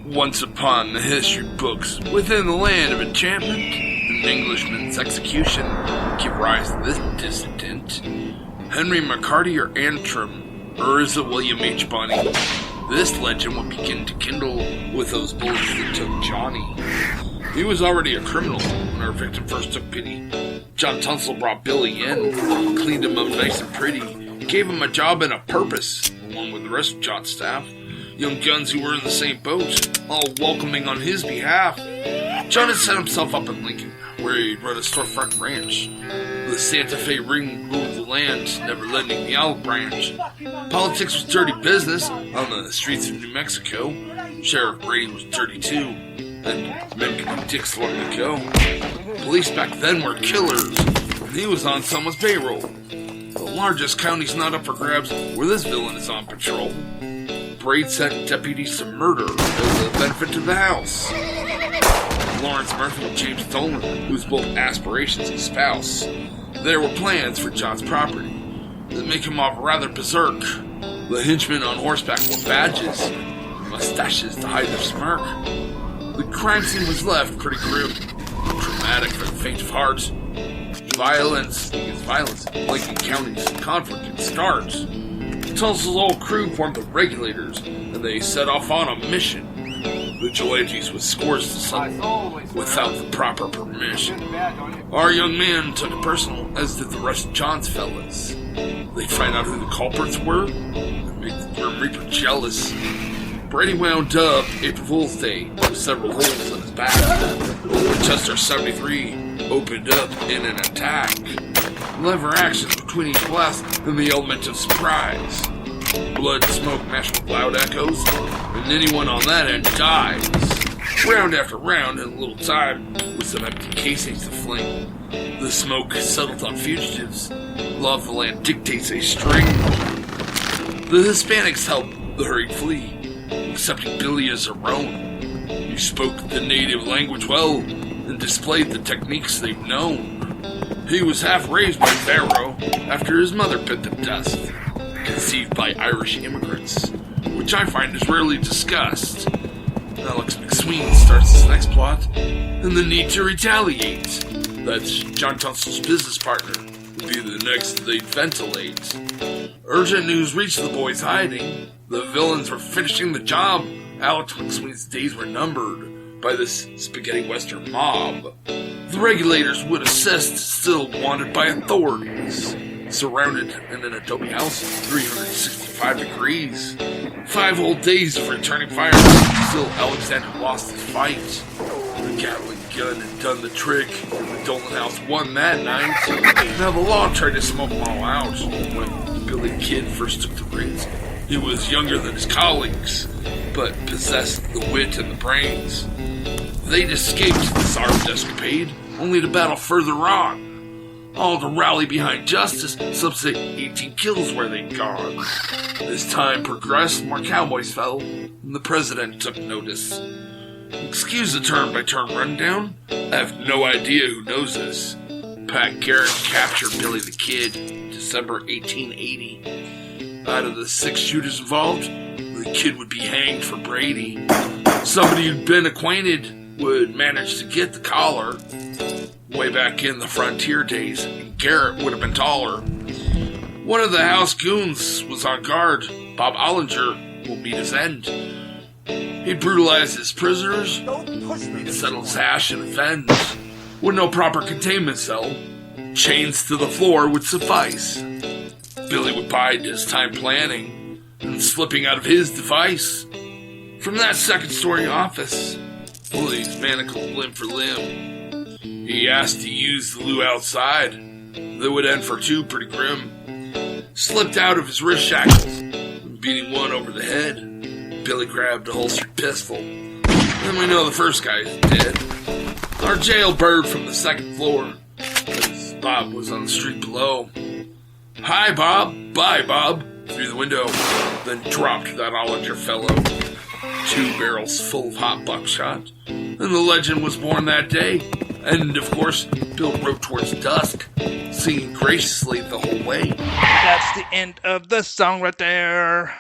Once upon the history books, within the land of enchantment, an Englishman's execution gave rise to this dissident. Henry McCarty or Antrim, or is it William H. Bonney? This legend would begin to kindle with those bullets that took Johnny. He was already a criminal when our victim first took pity. John Tunstall brought Billy in, cleaned him up nice and pretty, gave him a job and a purpose, along with the rest of John's staff. Young guns who were in the same boat, all welcoming on his behalf. John had set himself up in Lincoln, where he'd run a storefront ranch. The Santa Fe ring ruled the land, never lending the olive branch. Politics was dirty business on the streets of New Mexico. Sheriff Brady was dirty too, and men could be dicks long ago. Police back then were killers, and he was on someone's payroll. The largest counties not up for grabs where this villain is on patrol. Braid sent deputies to murder as a benefit to the house. Lawrence Murphy and James Dolan, whose both aspirations and spouse. There were plans for John's property that make him off rather berserk. The henchmen on horseback wore badges and mustaches to hide their smirk. The crime scene was left pretty grim, traumatic for the faint of heart. Violence against violence, Lincoln County's conflict can start. Tunstall's old crew formed the Regulators, and they set off on a mission. Vigilantes with scores to settle without the proper permission. Our young man took it personal, as did the rest of John's fellas. They'd find out who the culprits were and make the Grim Reaper jealous. Brady wound up April Fool's Day with several holes in his back. Winchester 73 opened up in an attack. Lever action between each blast and the element of surprise. Blood, smoke, mashed with loud echoes, and anyone on that end dies. Round after round in a little time, with some empty casings to fling. The smoke settled on fugitives. Law of the land dictates a string. The Hispanics helped the hurried flee, accepting Billy as their own. He spoke the native language well, and displayed the techniques they've known. He was half raised by Pharaoh after his mother bit the dust, conceived by Irish immigrants, which I find is rarely discussed. Alex McSween starts his next plot, and the need to retaliate. That's John Tunstall's business partner, would be the next they'd ventilate. Urgent news reached the boys hiding. The villains were finishing the job. Alex McSween's days were numbered by this spaghetti western mob. The Regulators would assist, still wanted by authorities. Surrounded in an adobe house, 365 degrees. 5 whole days of returning fire. Still, Alexander lost his fight. The Gatling gun had done the trick. The Dolan House won that night. Now the law tried to smoke them all out. When Billy Kid first took the reins, he was younger than his colleagues, but possessed the wit and the brains. They'd escaped this armed escapade, only to battle further on. All to rally behind justice, some say 18 kills where they'd gone. As time progressed, more cowboys fell, and the president took notice. Excuse the turn-by-turn rundown. I have no idea who knows this. Pat Garrett captured Billy the Kid, December 1880. Out of the 6 shooters involved, the Kid would be hanged for Brady. Somebody who'd been acquainted would manage to get the collar. Way back in the frontier days, Garrett would have been taller. One of the house goons was on guard. Bob Ollinger will meet his end. He'd brutalize his prisoners. He'd settle his hash and offend. With no proper containment cell, chains to the floor would suffice. Billy would bide his time planning and slipping out of his device. From that second-story office, Billy's manacled limb for limb. He asked to use the loo outside. That would end for 2 pretty grim. Slipped out of his wrist shackles and beating one over the head. Billy grabbed a holstered pistol. Then we know the first guy is dead. Our jailbird from the 2nd floor, as Bob was on the street below. Hi, Bob. Bye, Bob. Through the window, then dropped that Ollinger fellow. 2 barrels full of hot buckshot. And the legend was born that day. And, of course, Bill rode towards dusk, singing graciously the whole way. That's the end of the song right there.